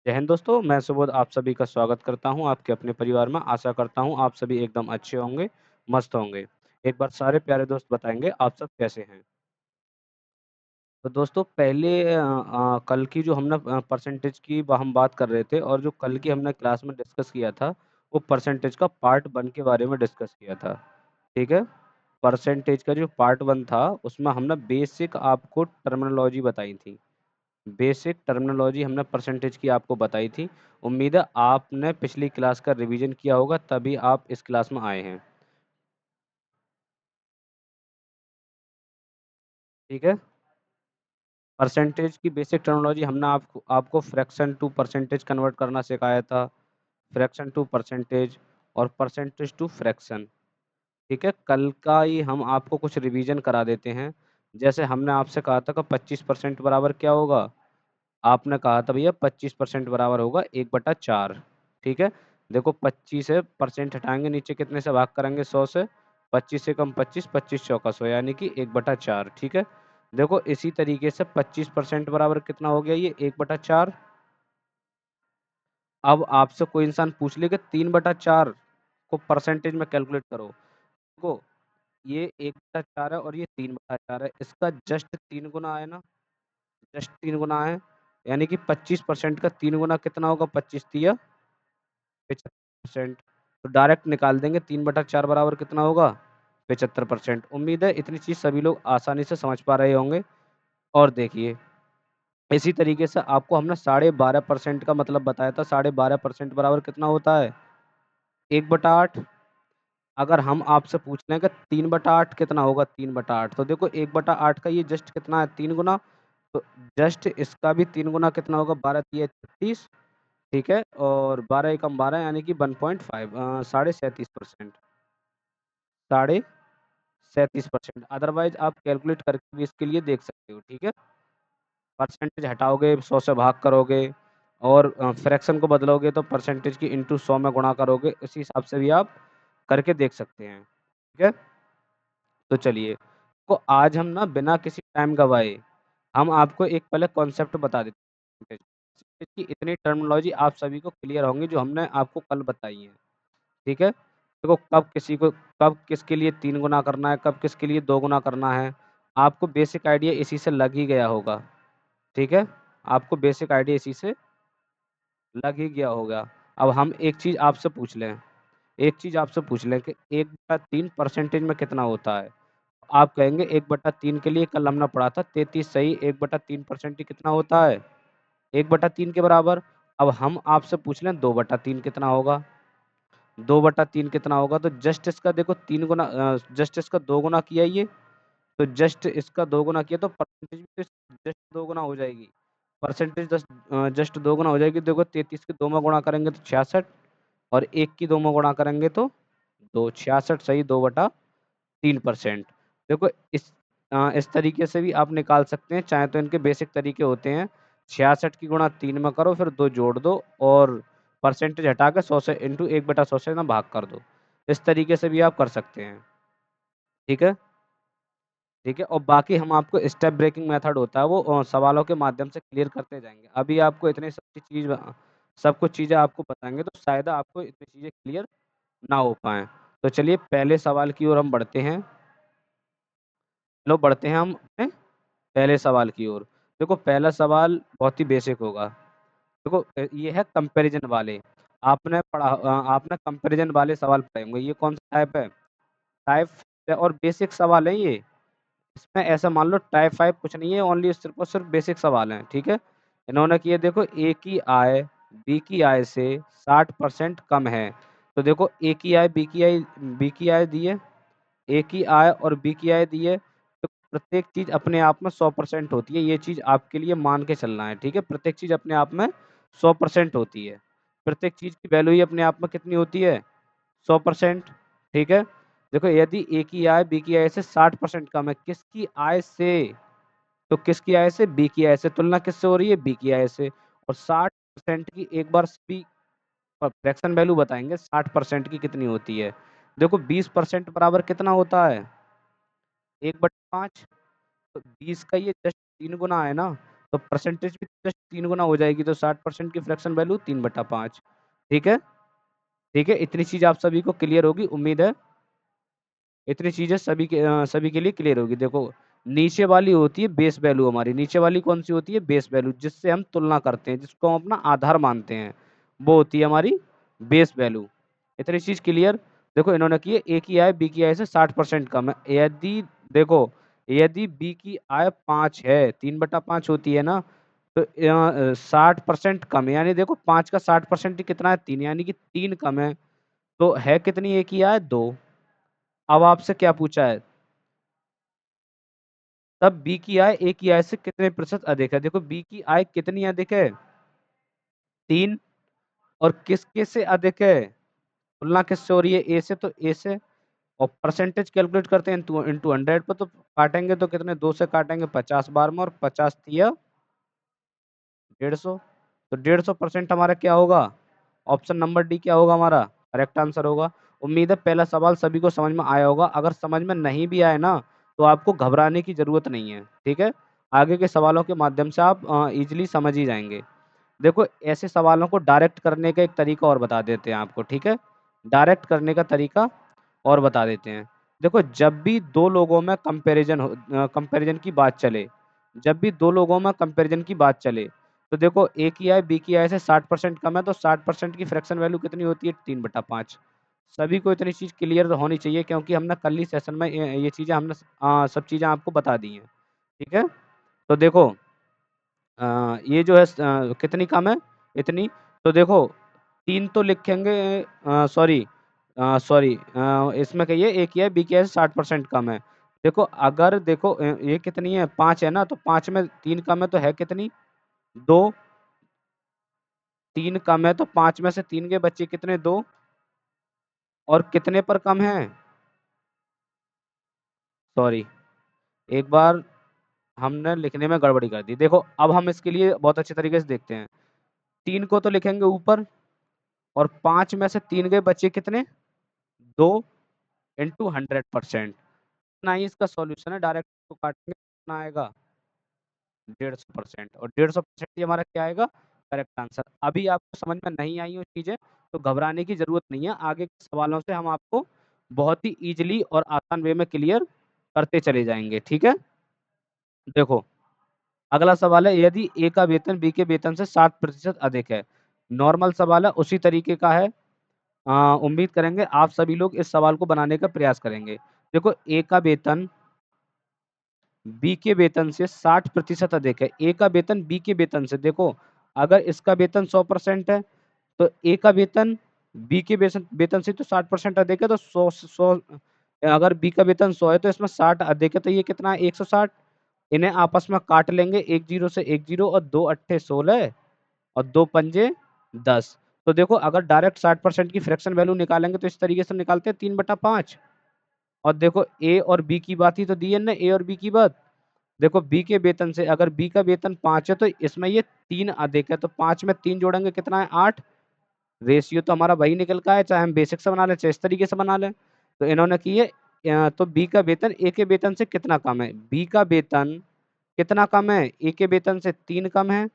जय हिंद दोस्तों, मैं सुबोध आप सभी का स्वागत करता हूँ आपके अपने परिवार में। आशा करता हूँ आप सभी एकदम अच्छे होंगे, मस्त होंगे। एक बार सारे प्यारे दोस्त बताएँगे आप सब कैसे हैं? तो दोस्तों पहले कल की जो हमने परसेंटेज की हम बात कर रहे थे और जो कल की हमने क्लास में डिस्कस किया था, वो परसेंटेज का पार्ट 1 के बारे में डिस्कस किया था, ठीक है? परसेंटेज का जो पार्ट 1 था, उसमें हमने बेसिक आपको टर्मिनोलॉजी बताई थी। बेसिक टर्मिनोलॉजी हमने परसेंटेज की आपको बताई थी। उम्मीद है आपने पिछली क्लास का रिवीजन किया होगा तभी आप इस क्लास में आए हैं। ठीक है? परसेंटेज की बेसिक टर्मिनोलॉजी हमने आपको फ्रैक्शन टू परसेंटेज कन्वर्ट करना सिखाया था, फ्रैक्शन टू परसेंटेज और परसेंटेज टू फ्रैक्शन। ठीक है? कल का ही हम आपको कुछ रिवीजन करा देते हैं। जैसे हमने आपसे कहा था कि 25% बराबर क्या होगा? आपने कहा था भैया 25% बराबर होगा 1/4। ठीक है? देखो 25 से परसेंट हटाएँगे, नीचे कितने से भाग करेंगे 100 से? 25 से कम 25, 25 चौका 100 यानी कि 1/4। ठीक है? देखो इसी तरीके से 25% बराबर कितना हो गया ये 1/4। अब आपसे कोई इंसान पूछ ले कि 3/4 को परसेंटेज में कैलकुलेट करो। देखो ये 1/4 है और ये 3/4 है। इसका जस्ट 3 गुना है ना? जस्ट 3 गुना है। यानी कि 25% का 3 गुना कितना होगा? 25 तिया 75%। तो डायरेक्ट निकाल देंगे 3/4 बराबर कितना होगा? 75%। उम्मीद है इतनी चीज़ सभी लोग आसानी से समझ पा रहे होंगे। और देखिए, इसी तरीके से आपको हमने 12.5% का मतलब बताया था। 12.5% बराबर कितना होता है? 1/8। अगर हम आपसे पूछ लें कि 3/8 कितना होगा? 3/8 तो देखो 1/8 का ये जस्ट कितना है? 3 गुना। तो जस्ट इसका भी 3 गुना कितना होगा? 12 तिया 36। ठीक है? और 12 एकम 12 यानी कि 1.5 साढ़े 37%। साढ़े 37%। अदरवाइज़ आप कैलकुलेट करके भी इसके लिए देख सकते हो, ठीक है? परसेंटेज हटाओगे, 100 से भाग करोगे और फ्रैक्शन को बदलोगे तो परसेंटेज की इंटू 100 में गुणा करोगे, इसी हिसाब से भी आप करके देख सकते हैं, ठीक है? तो चलिए, तो आज हम ना बिना किसी टाइम गँवाए, हम आपको एक पहले कॉन्सेप्ट बता देते हैं। इसकी इतनी टर्मिनोलॉजी आप सभी को क्लियर होंगी जो हमने आपको कल बताई है, ठीक है? देखो कब किसके लिए 3 गुना करना है, कब किसके लिए 2 गुना करना है, आपको बेसिक आइडिया इसी से लग ही गया होगा, ठीक है? आपको बेसिक आइडिया इसी से लग ही गया होगा। अब हम एक चीज़ आपसे पूछ लें कि 1/3 परसेंटेज में कितना होता है? आप कहेंगे 1/3 के लिए कल हमने पढ़ा था 33 सही 1/3 परसेंटेज कितना होता है? 1/3 के बराबर। अब हम आपसे पूछ लें 2/3 कितना होगा? 2/3 कितना होगा? तो जस्ट इसका देखो 3 गुना जस्ट इसका 2 गुना किया ये, तो जस्ट इसका 2 गुना किया तो परसेंटेज भी जस्ट 2 गुना हो जाएगी। परसेंटेज जस्ट 2 गुना हो जाएगी। देखो 33 के 2 में गुणा करेंगे तो 66 और 1 की 2 में गुणा करेंगे तो 2, 66 सही 2/3%। देखो इस तरीके से भी आप निकाल सकते हैं, चाहे तो इनके बेसिक तरीके होते हैं। 66 की गुणा 3 में करो फिर 2 जोड़ दो और परसेंटेज हटा के 100 से इंटू 1/100 से ना भाग कर दो। इस तरीके से भी आप कर सकते हैं। ठीक है? ठीक है? और बाकी हम आपको स्टेप ब्रेकिंग मेथड होता है वो सवालों के माध्यम से क्लियर करते जाएँगे। अभी आपको इतनी सब कुछ चीज़ें आपको बताएँगे तो शायद आपको इतनी चीज़ें क्लियर ना हो पाएँ। तो चलिए पहले सवाल की ओर हम बढ़ते हैं। चलो बढ़ते हैं हम अपने पहले सवाल की ओर। देखो पहला सवाल बहुत ही बेसिक होगा। देखो ये है कंपैरिज़न वाले। आपने कंपैरिज़न वाले सवाल पढ़े होंगे। ये कौन-सा टाइप है? टाइप है और बेसिक सवाल हैं ये। इसमें ऐसा मान लो टाइप 5 कुछ नहीं है, ओनली सिर्फ़ और सिर्फ़ बेसिक सवाल हैं, ठीक है? इन्होंने किए देखो ए की आय बी की आय से 60% कम है। तो देखो बी की आय दी है, ए की आय और बी की आय दी है, तो प्रत्येक चीज़ अपने आप में 100% होती है, ये चीज़ आपके लिए मान के चलना है, ठीक है? प्रत्येक चीज़ अपने आप में 100% होती है। प्रत्येक चीज़ की वैल्यू ही अपने आप में कितनी होती है? 100%, ठीक है? देखो यदि ए की आय बी की आय से 60% कम है, किसकी आय से? तो किसकी आय से? बी की आय से। तुलना किससे हो रही है? बी की आय से। और 60% की एक बार भी फ्रैक्शन वैल्यू बताएँगे 60% की कितनी होती है। देखो 20% बराबर कितना होता है? 1/5 तो 20 का ये जस्ट 3 गुना है ना, तो परसेंटेज भी जस्ट 3 गुना हो जाएगी, तो 60% की फ्रैक्शन वैल्यू 3/5। ठीक है? ठीक है, इतनी चीज़ आप सभी को क्लियर होगी, उम्मीद है इतनी चीज़ें सभी के लिए क्लियर होगी। देखो, नीचे वाली होती है बेस वैल्यू हमारी, नीचे वाली कौन-सी होती है? बेस वैल्यू, जिससे हम तुलना करते हैं, जिसको हम अपना आधार मानते हैं, वो होती है हमारी बेस वैल्यू। इतनी चीज़ क्लियर? देखो इन्होंने की है ए की आय बी की आय से 60% कम है। देखो, यदि बी की आय 5 है, 3/5 होती है ना, तो 60% कम है, यानी देखो 5 का 60% कितना है? 3, यानी कि 3 कम है, तो है कितनी ए की आय? 2। अब आपसे क्या पूछा है? तब बी की आय ए की आय से कितने प्रतिशत अधिक है? देखो बी की आय कितनी अधिक है? 3। और किसके से अधिक है? तुलना किससे हो रही है? ए से, तो ए से। और परसेंटेज कैलकुलेट करते हैं इंटू इंटू 100 पे, तो काटेंगे तो कितने? 2 से काटेंगे 50 बार में, और 50 तिया 150। तो 150% हमारा क्या होगा? ऑप्शन नंबर डी क्या होगा हमारा? करेक्ट आंसर होगा। उम्मीद है पहला सवाल सभी को समझ में आया होगा। अगर समझ में नहीं भी आए ना, तो आपको घबराने की ज़रूरत नहीं है, ठीक है? आगे के सवालों के माध्यम से आप ईज़िली समझ ही जाएँगे। देखो, ऐसे सवालों को डायरेक्ट करने का एक तरीका और बता देते हैं आपको, ठीक है? डायरेक्ट करने का तरीका और बता देते हैं। देखो, जब भी 2 लोगों में कंपैरिज़न की बात चले, जब भी 2 लोगों में कंपैरिज़न की बात चले, तो देखो ए की आय बी की आय से 60% कम है, तो 60% की फ्रैक्शन वैल्यू कितनी होती है? 3/5। सभी को इतनी चीज़ क्लियर होनी चाहिए, क्योंकि हमने कल ही सेशन में ये चीज़ें सब चीज़ें आपको बता दी हैं, ठीक है? तो देखो, ये जो है कितनी कम है? इतनी। तो देखो 3 तो लिखेंगे, सॉरी, इसमें कहिए ए की है बी की है से 60% कम है। देखो अगर देखो ये कितनी है? 5 है ना, तो 5 में 3 कम है, तो है कितनी? 2। 3 कम है, तो 5 में से 3 के बच्चे कितने? 2। और कितने पर कम है? सॉरी, एक बार हमने लिखने में गड़बड़ी कर दी। देखो अब हम इसके लिए बहुत अच्छे तरीके से देखते हैं। 3 को तो लिखेंगे ऊपर, और 5 में से 3 के बच्चे कितने? 2 इंटू 100%। इतना ही इसका सॉल्यूशन है, डायरेक्ट इसको काटेंगे कितना आएगा? 150%, और 150% ही हमारा क्या आएगा? Correct answer. अभी आपको समझ में नहीं आई हो चीज़ें, तो घबराने की ज़रूरत नहीं है। आगे के सवालों से हम आपको बहुत ही ईज़िली और आसान वे में क्लियर करते चले जाएँगे, ठीक है? देखो, अगला सवाल है, यदि ए का वेतन बी के वेतन से 60% अधिक है। नॉर्मल सवाल है, उसी तरीके का है। उम्मीद करेंगे आप सभी लोग इस सवाल को बनाने का प्रयास करेंगे। देखो, ए का वेतन बी के वेतन से 60% अधिक है। ए का वेतन बी के वेतन से, देखो अगर इसका वेतन 100% है, तो ए का वेतन बी के वेतन वेतन से तो 60% अधिक है, तो 100 अगर बी का वेतन 100 है, तो इसमें 60 अधिक है, तो ये कितना है? 160। इन्हें आपस में काट लेंगे, 1 ज़ीरो से 1 ज़ीरो, और 2 अट्ठे 16, और 2 पंजे 10। तो देखो अगर डायरेक्ट 60% की फ्रैक्शन वैल्यू निकालेंगे, तो इस तरीके से निकालते हैं 3/5। और देखो ए और बी की बात ही तो दी है ना, ए और बी की बात। देखो बी के वेतन से अगर बी का वेतन 5 है, तो इसमें ये 3 अधिक है, तो 5 में 3 जोड़ेंगे कितना है? 8। रेशियो तो हमारा वही निकल का है, चाहे हम बेसिक से बना लें, चाहे इस तरीके से बना लें। तो इन्होंने की है, तो बी का वेतन ए के वेतन से कितना कम है? बी का वेतन कितना कम है? ए के वेतन से 3 कम है।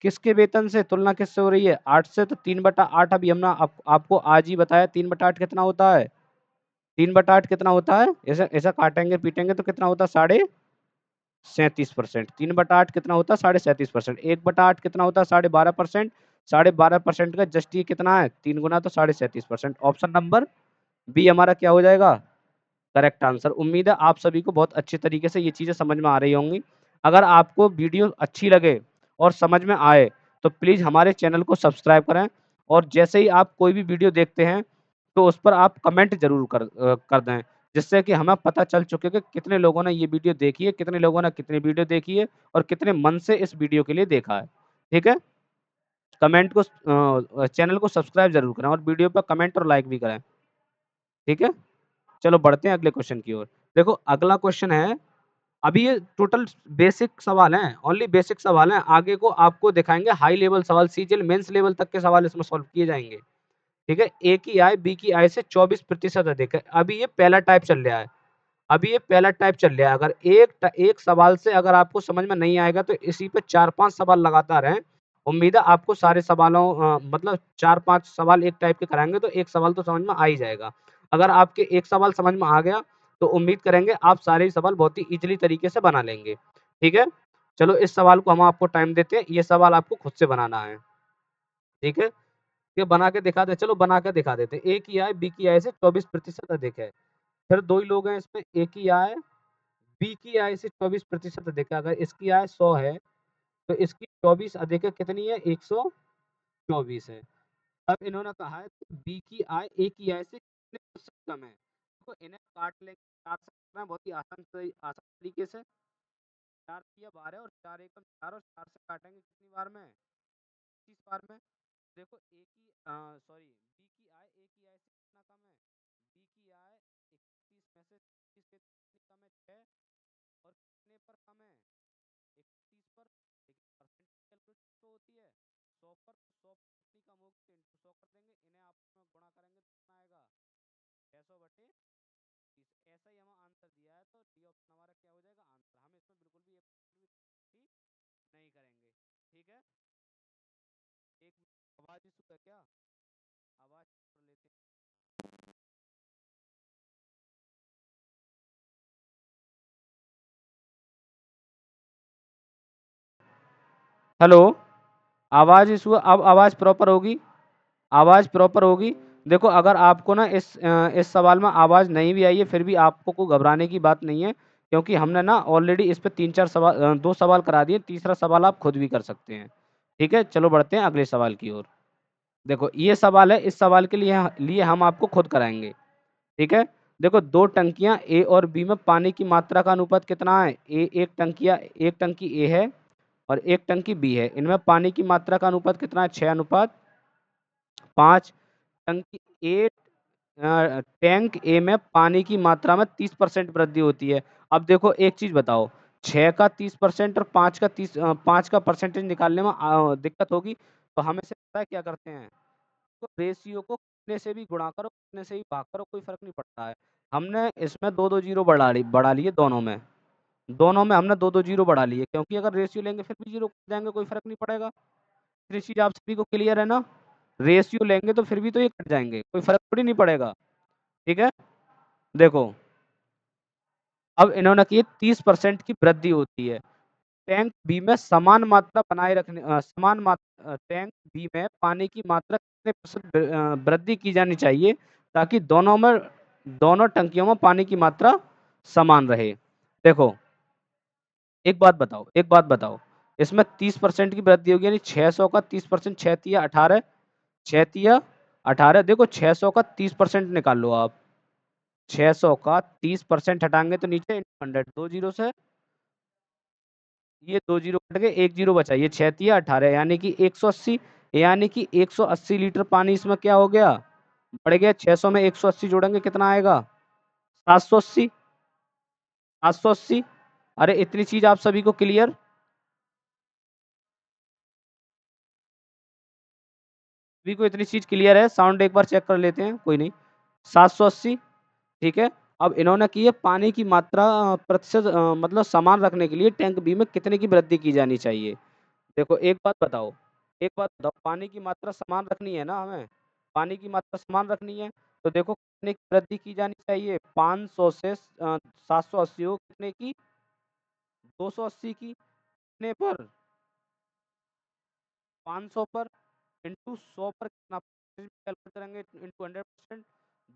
किसके वेतन से? तुलना किससे हो रही है? 8 से, तो 3/8 अभी हमने आपको आज ही बताया, 3/8 कितना होता है? 3/8 कितना होता है? ऐसा ऐसा काटेंगे पीटेंगे तो कितना होता है? साढ़े 37%। 3/8 कितना होता है? 37.5%। 1/8 कितना होता है? 12.5%। 12.5% का जस्ट ये कितना है? 3 गुना, तो 37.5%। ऑप्शन नंबर बी हमारा क्या हो जाएगा? Correct answer. उम्मीद है आप सभी को बहुत अच्छे तरीके से ये चीज़ें समझ में आ रही होंगी। अगर आपको वीडियो अच्छी लगे और समझ में आए, तो प्लीज़ हमारे चैनल को सब्सक्राइब करें, और जैसे ही आप कोई भी वीडियो देखते हैं, तो उस पर आप कमेंट ज़रूर कर दें, जिससे कि हमें पता चल चुके कि कितने लोगों ने ये वीडियो देखी है, कितने लोगों ने कितनी वीडियो देखी है, और कितने मन से इस वीडियो के लिए देखा है। ठीक है? चैनल को सब्सक्राइब ज़रूर करें, और वीडियो पे कमेंट और लाइक भी करें। ठीक है? चलो बढ़ते हैं अगले क्वेश्चन की ओर। देखो अगला क्वेश्चन है, अभी ये टोटल बेसिक सवाल हैं, ओनली बेसिक सवाल हैं। आगे को आपको दिखाएँगे हाई लेवल सवाल, सीजीएल मेंस लेवल तक के सवाल इसमें सॉल्व किए जाएँगे। ठीक है? ए की आय बी की आय से 24% अधिक है। अभी ये पहला टाइप चल रहा है। अभी ये पहला टाइप चल रहा है, अगर एक सवाल से अगर आपको समझ में नहीं आएगा तो इसी पे 4-5 सवाल लगातार हैं। उम्मीद है आपको सारे सवालों मतलब 4-5 सवाल एक टाइप के कराएँगे तो एक सवाल तो समझ में आ ही जाएगा। अगर आपके एक सवाल समझ में आ गया तो उम्मीद करेंगे आप सारे ही सवाल बहुत ही ईज़िली तरीके से बना लेंगे। ठीक है? चलो इस सवाल को हम आपको टाइम देते हैं, ये सवाल आपको खुद से बनाना है। ठीक है? ये बना के दिखा दें, चलो बना के दिखा देते हैं। ए की आय बी की आय से 24% अधिक है। फिर 2 ही लोग हैं इसमें, ए की आय बी की आय से 24% अधिक है। अगर इसकी आय 100 है, तो इसकी 24 अधिक है कितनी है? 124 है। अब इन्होंने कहा है कि बी की आय ए की आय से कितने प्रतिशत कम है? तो इन्हें काट सकते हैं बहुत ही आसान तरीके से। 4 तिया 12 और 4 एकम 4 और 4 से काटेंगे कितनी बार में? 25 बार में। देखो बी की आय ए की आय से कितना कम है? बी की आय 31 में से 30 से कितनी कम है? 6 और कितने पर कम है? 31 पर। लेकिन परसेंटेज कैलकुलेट तो होती है 100 पर, 100 कितनी कम होगी तो इंटू 100 कर देंगे, इन्हें आपस में गुणा करेंगे तो कितना आएगा? 600 बटे 30। ऐसा ही हमें आंसर दिया है तो डी ऑप्शन हमारा क्या हो जाएगा? आंसर। हम इसमें बिल्कुल भी एक भी नहीं करेंगे। ठीक है? एक आवाज इशू है क्या? आवाज कर लेते हैं। हेलो, आवाज इशू, अब आवाज प्रॉपर होगी? आवाज प्रॉपर होगी? देखो अगर आपको ना इस सवाल में आवाज नहीं भी आई है फिर भी आपको को घबराने की बात नहीं है, क्योंकि हमने ना ऑलरेडी इस पे 3-4 सवाल 2 सवाल करा दिए, तीसरा सवाल आप खुद भी कर सकते हैं। ठीक है? चलो बढ़ते हैं अगले सवाल की ओर। देखो ये सवाल है, इस सवाल के लिए हम आपको खुद कराएँगे। ठीक है? देखो 2 टंकियाँ ए और बी में पानी की मात्रा का अनुपात कितना है? एक टंकी ए है और एक टंकी बी है। इनमें पानी की मात्रा का अनुपात कितना है? 6:5। टंकी ए टैंक ए में पानी की मात्रा में 30% वृद्धि होती है। अब देखो एक चीज़ बताओ, 6 का 30% और 5 का परसेंटेज निकालने में दिक्कत होगी, तो हम इसे पता है क्या करते हैं? तो रेशियो को कितने से भी गुणा करो, कितने से भी भाग करो, कोई फ़र्क नहीं पड़ता है। हमने इसमें 2-2 ज़ीरो बढ़ा लिए दोनों में। दोनों में हमने 2-2 ज़ीरो बढ़ा लिए, क्योंकि अगर रेशियो लेंगे फिर भी ज़ीरो कट जाएँगे, कोई फ़र्क नहीं पड़ेगा। ये चीज़ आप सभी को क्लियर है ना? रेशियो लेंगे तो फिर भी तो ये कट जाएँगे, कोई फ़र्क थोड़ी नहीं पड़ेगा। ठीक है? देखो, अब इन्होंने की 30% की वृद्धि होती है। टैंक बी में टैंक बी में पानी की मात्रा कितने प्रतिशत वृद्धि की जानी चाहिए ताकि दोनों टंकियों में पानी की मात्रा समान रहे। देखो, एक बात बताओ, इसमें 30% की वृद्धि होगी यानी 600 का 30%, 6 तिया 18, 6 तिया 18। देखो 600 का 30% निकाल लो आप। 600 का 30% हटाएँगे तो नीचे 100, 2 ज़ीरो से ये 2 ज़ीरो कट गए, 1 ज़ीरो बचा। ये 6 तिया 18 यानी कि 180, यानी कि 180 लीटर पानी इसमें क्या हो गया? बढ़ गया। 600 में 180 जोड़ेंगे कितना आएगा? 780, 780। अरे इतनी चीज़ आप सभी को क्लियर? सभी को इतनी चीज़ क्लियर है? साउंड एक बार चेक कर लेते हैं, कोई नहीं। 780, ठीक है? अब इन्होंने की है पानी की मात्रा प्रतिशत मतलब समान रखने के लिए टैंक बी में कितने की वृद्धि की जानी चाहिए? देखो एक बात बताओ, पानी की मात्रा समान रखनी है ना हमें? पानी की मात्रा समान रखनी है, तो देखो कितने की वृद्धि की जानी चाहिए? 500 से 780 हो, कितने की? 280 की। कितने पर? 500 पर। इंटू 100 पर कितना कैलकुलेट करेंगे? इंटू 100%।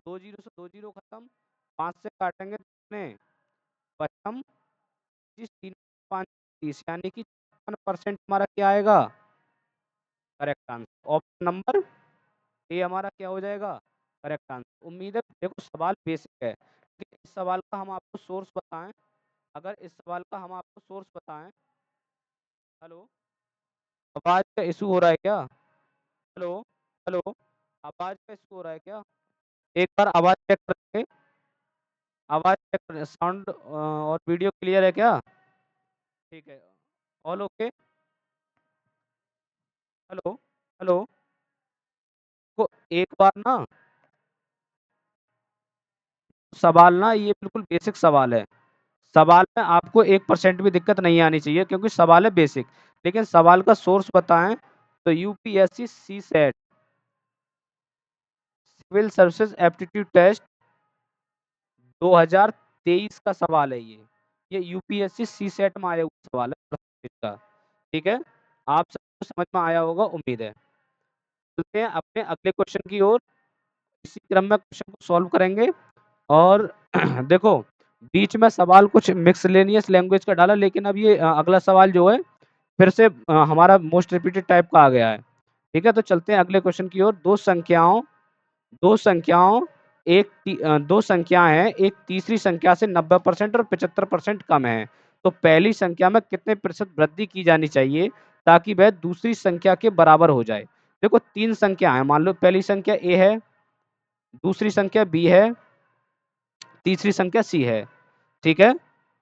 2 ज़ीरो से 2 ज़ीरो खत्म। 5 से काटेंगे तो कितने? पचम 25, 3 5 30 यानी कि 56% हमारा क्या आएगा? Correct answer. Option number A हमारा क्या हो जाएगा? Correct answer. उम्मीद है देखो सवाल बेसिक है, लेकिन इस सवाल का हम आपको सोर्स बताएँ, अगर इस सवाल का हम आपको सोर्स बताएँ। हेलो, आवाज़ का इश्यू हो रहा है क्या? हेलो, हेलो, आवाज़ का इश्यू हो रहा है क्या? एक बार आवाज़ चेक करके, आवाज़ चेक कर, साउंड और वीडियो क्लियर है क्या? ठीक है, ऑल ओके? हेलो, हेलो, को एक बार ना सवाल ना ये बिल्कुल बेसिक सवाल है। सवाल में आपको 1% भी दिक्कत नहीं आनी चाहिए क्योंकि सवाल है बेसिक। लेकिन सवाल का सोर्स बताएँ तो UPSC CSAT civil services aptitude test 2023 का सवाल है ये। ये यूपीएससी सीसेट में आया हुआ सवाल है का। ठीक है? आप सबको समझ में आया होगा उम्मीद है। चलते हैं अपने अगले क्वेश्चन की ओर। इसी क्रम में क्वेश्चन को सॉल्व करेंगे और देखो बीच में सवाल कुछ मिक्सलेनियस लैंग्वेज का डाला लेकिन अब ये अगला सवाल जो है फिर से हमारा मोस्ट रिपीटेड टाइप का आ गया है। ठीक है? तो चलते हैं अगले क्वेश्चन की ओर। दो संख्याओं दो संख्याएं हैं, एक तीसरी संख्या से 90% और 75% कम है। तो पहली संख्या में कितने प्रतिशत वृद्धि की जानी चाहिए ताकि वह दूसरी संख्या के बराबर हो जाए? देखो 3 संख्या है, मान लो पहली संख्या ए है, दूसरी संख्या बी है, तीसरी संख्या सी है। ठीक है?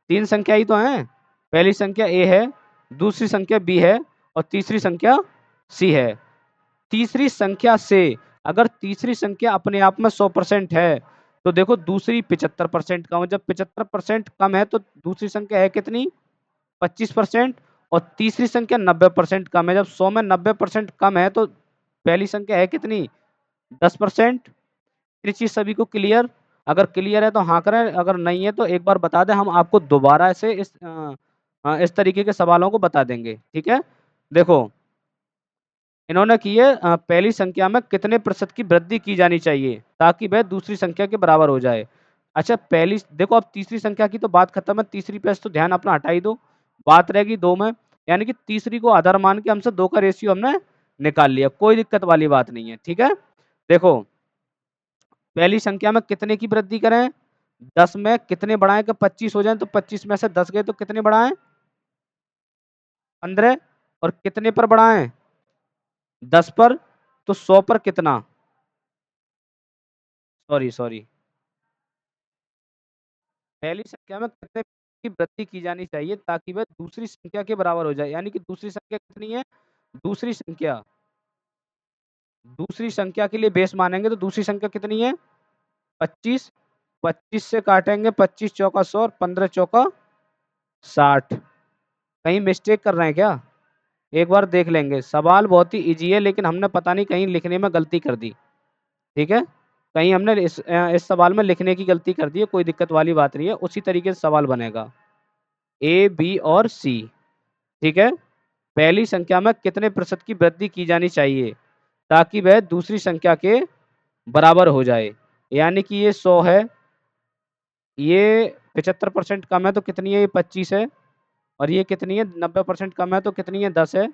3 संख्या ही तो हैं। पहली संख्या ए है, दूसरी संख्या बी है और तीसरी संख्या सी है। तीसरी संख्या से अगर तीसरी संख्या अपने आप में 100% है, तो देखो दूसरी 75% कम है। जब 75% कम है तो दूसरी संख्या है कितनी? 25% और तीसरी संख्या 90% कम है। जब 100 में 90% कम है तो पहली संख्या है कितनी? 10%। ये चीज़ सभी को क्लियर? अगर क्लियर है तो हाँ करें, अगर नहीं है तो एक बार बता दें, हम आपको दोबारा से इस तरीके के सवालों को बता देंगे। ठीक है? देखो इन्होंने की है पहली संख्या में कितने प्रतिशत की वृद्धि की जानी चाहिए ताकि वह दूसरी संख्या के बराबर हो जाए। अच्छा पहली देखो अब तीसरी संख्या की तो बात खत्म है, तीसरी पे तो ध्यान अपना हटा ही दो। बात रहेगी 2 में, यानी कि तीसरी को आधार मान के हमसे 2 का रेशियो हमने निकाल लिया, कोई दिक्कत वाली बात नहीं है। ठीक है? देखो पहली संख्या में कितने की वृद्धि करें? 10 में कितने बढ़ाएं कि 25 हो जाए, तो 25 में से 10 गए तो कितने बढ़ाएं? 15। और कितने पर बढ़ाएं? 10 पर। तो 100 पर कितना? सॉरी पहली संख्या में कितने की वृद्धि की जानी चाहिए ताकि वह दूसरी संख्या के बराबर हो जाए, यानी कि दूसरी संख्या कितनी है? दूसरी संख्या दूसरी संख्या के लिए बेस मानेंगे तो दूसरी संख्या कितनी है? 25। 25 से काटेंगे, 25 चौका 100 और 15 चौका 60। कहीं मिस्टेक कर रहे हैं क्या? एक बार देख लेंगे। सवाल बहुत ही इजी है लेकिन हमने पता नहीं कहीं लिखने में गलती कर दी। ठीक है? कहीं हमने इस सवाल में लिखने की गलती कर दी है, कोई दिक्कत वाली बात नहीं है, उसी तरीके से सवाल बनेगा। ए, बी और सी। ठीक है? पहली संख्या में कितने प्रतिशत की वृद्धि की जानी चाहिए ताकि वह दूसरी संख्या के बराबर हो जाए? यानी कि ये 100 है, ये 75% कम है तो कितनी है? ये 25 है। और ये कितनी है? 90% कम है तो कितनी है? 10 है।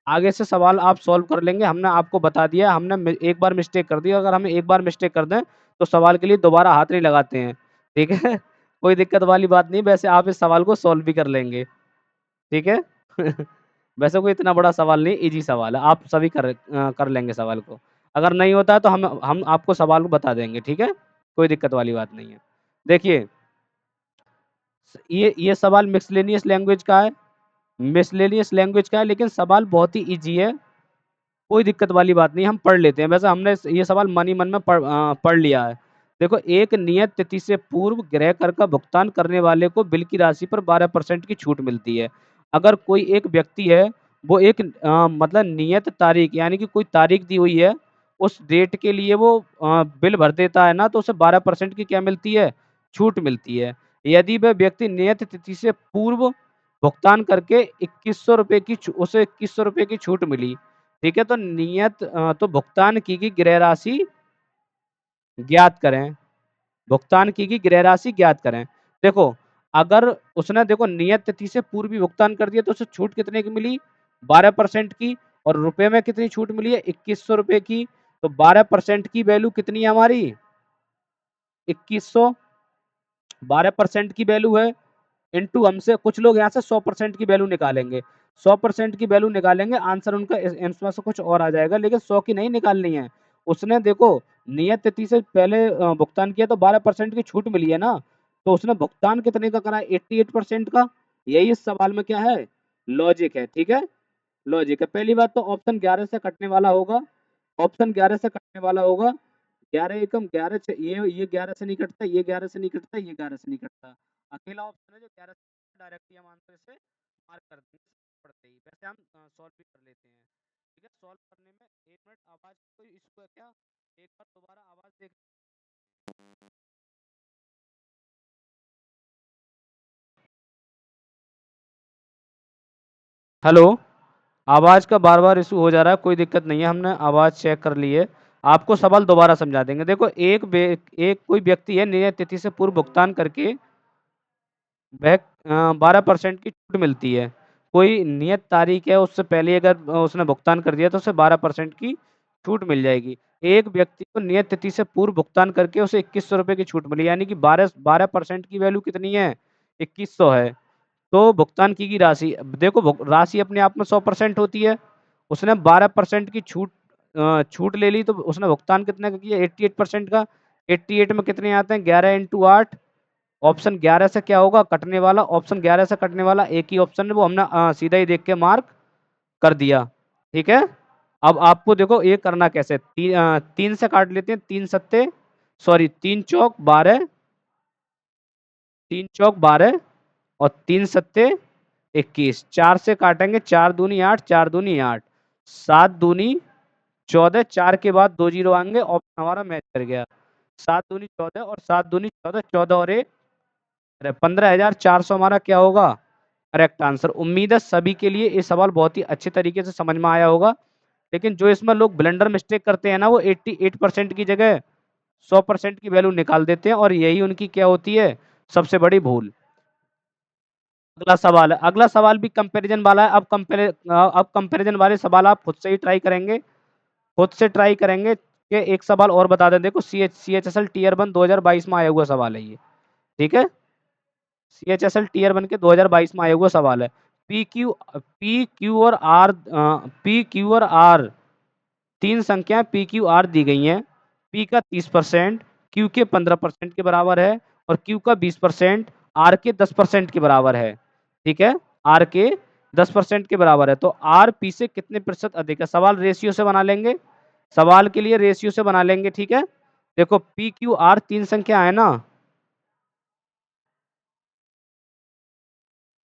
आगे से सवाल आप सॉल्व कर लेंगे, हमने आपको बता दिया, हमने एक बार मिस्टेक कर दी, अगर हम एक बार मिस्टेक कर दें तो सवाल के लिए दोबारा हाथ नहीं लगाते हैं। ठीक है? कोई दिक्कत वाली बात नहीं, वैसे आप इस सवाल को सॉल्व भी कर लेंगे। ठीक है? वैसे कोई इतना बड़ा सवाल नहीं, ईज़ी सवाल है, आप सभी कर लेंगे सवाल को। अगर नहीं होता है तो हम आपको सवाल को बता देंगे, ठीक है? कोई दिक्कत वाली बात नहीं है। देखिए, ये सवाल मिसलेनियस लैंग्वेज का है, लेकिन सवाल बहुत ही ईज़ी है, कोई दिक्कत वाली बात नहीं, हम पढ़ लेते हैं। वैसे हमने ये सवाल मन ही मन में पढ़ लिया है। देखो, एक नियत तिथि से पूर्व गृह कर का भुगतान करने वाले को बिल की राशि पर 12% की छूट मिलती है। अगर कोई एक व्यक्ति है, वो एक मतलब नियत तारीख यानी कि कोई तारीख दी हुई है, उस डेट के लिए वो बिल भर देता है ना, तो उसे 12% की क्या मिलती है? छूट मिलती है। यदि वह व्यक्ति नियत तिथि से पूर्व भुगतान करके उसे 2100 रुपए की छूट मिली। ठीक है? तो भुगतान की गई गृह राशि ज्ञात करें। भुगतान की गई गृह राशि ज्ञात करें। देखो, अगर उसने देखो नियत तिथि से पूर्व ही भुगतान कर दिया तो उसे छूट कितने की मिली? 12% की। और रुपए में कितनी छूट मिली है? 2100 रुपए की। तो 12% की वैल्यू कितनी है हमारी? 2100। 12% की वैल्यू है इनटू हमसे कुछ लोग यहाँ से 100% की वैल्यू निकालेंगे। 100% की वैल्यू निकालेंगे, आंसर उनका इसमें से कुछ और आ जाएगा, लेकिन 100 की नहीं निकालनी है। उसने देखो नियत तिथि से पहले भुगतान किया तो 12% की छूट मिली है ना, तो उसने भुगतान कितने का करा है? 88% का। यही इस सवाल में क्या है? लॉजिक है। ठीक है? लॉजिक है। पहली बात तो ऑप्शन 11 से कटने वाला होगा। ऑप्शन 11 से कटने वाला होगा। 11 एकम 11 से ये 11 से नहीं कटता, ये 11 से नहीं कटता, ये 11 से नहीं कटता। अकेला ऑप्शन है जो 11 से डायरेक्टली हम आंसर से मार्क कर देंगे पढ़ते ही। वैसे हम सॉल्व भी कर लेते हैं। ठीक है, सॉल्व करने में 1 मिनट आवाज कोई इशू है क्या? एक बार दोबारा आवाज देख। हेलो, आवाज का बार-बार इशू हो जा रहा है, कोई दिक्कत नहीं है, हमने आवाज चेक कर ली है। आपको सवाल दोबारा समझा देंगे। देखो एक कोई व्यक्ति है नियत तिथि से पूर्व भुगतान करके वह 12% की छूट मिलती है। कोई नियत तारीख है उससे पहले अगर उसने भुगतान कर दिया तो उसे 12% की छूट मिल जाएगी। एक व्यक्ति को नियत तिथि से पूर्व भुगतान करके उसे ₹2100 की छूट मिली, यानी कि 12% की वैल्यू कितनी है? 2100 है। तो भुगतान की गई राशि, देखो राशि अपने आप में 100% होती है। उसने 12% की छूट ले ली तो उसने भुगतान कितने का किया? 88% का। 88 में कितने आते हैं? 11 इंटू 8। ऑप्शन 11 से क्या होगा कटने वाला? ऑप्शन 11 से कटने वाला एक ही ऑप्शन है, वो हमने सीधा ही देख के मार्क कर दिया। ठीक है, अब आपको देखो ये करना कैसे। 3 से काट लेते हैं। 3 सत्ते, सॉरी 3 चौक 12, 3 चौक 12 और 3 सत्ते 21। 4 से काटेंगे, 4 दूनी 8, 4 दूनी 8, 7 दूनी 14, 4 के बाद 2 जीरो आएंगे, ऑप्शन हमारा मैच कर गया। 7 दूनी 14 और 7 दूनी 14, 14 और 1 15,400 हमारा क्या होगा? Correct answer. उम्मीद है सभी के लिए ये सवाल बहुत ही अच्छे तरीके से समझ में आया होगा। लेकिन जो इसमें लोग ब्लंडर मिस्टेक करते हैं ना, वो 88% की जगह 100% की वैल्यू निकाल देते हैं और यही उनकी क्या होती है? सबसे बड़ी भूल। अगला सवाल है, अगला सवाल भी कंपैरिजन वाला है। अब कंपैरिजन वाले सवाल आप खुद से ही ट्राई करेंगे, खुद से ट्राई करेंगे कि एक सवाल और बता दें। देखो CHSL टीयर 1 2022 में आया हुआ सवाल है ये। ठीक है, CHSL टीयर 1 के 2022 में आया हुआ सवाल है। पी क्यू और आर तीन संख्याएं पी क्यू आर दी गई हैं। पी का 30%, क्यू के 15% के बराबर है और क्यू का 20%, आर के 10% के बराबर है। ठीक है, आर के 10% के बराबर है। तो आर पी से कितने प्रतिशत अधिक है? सवाल रेशियो से बना लेंगे, सवाल के लिए रेशियो से बना लेंगे। ठीक है, देखो पी क्यू आर तीन संख्या है ना,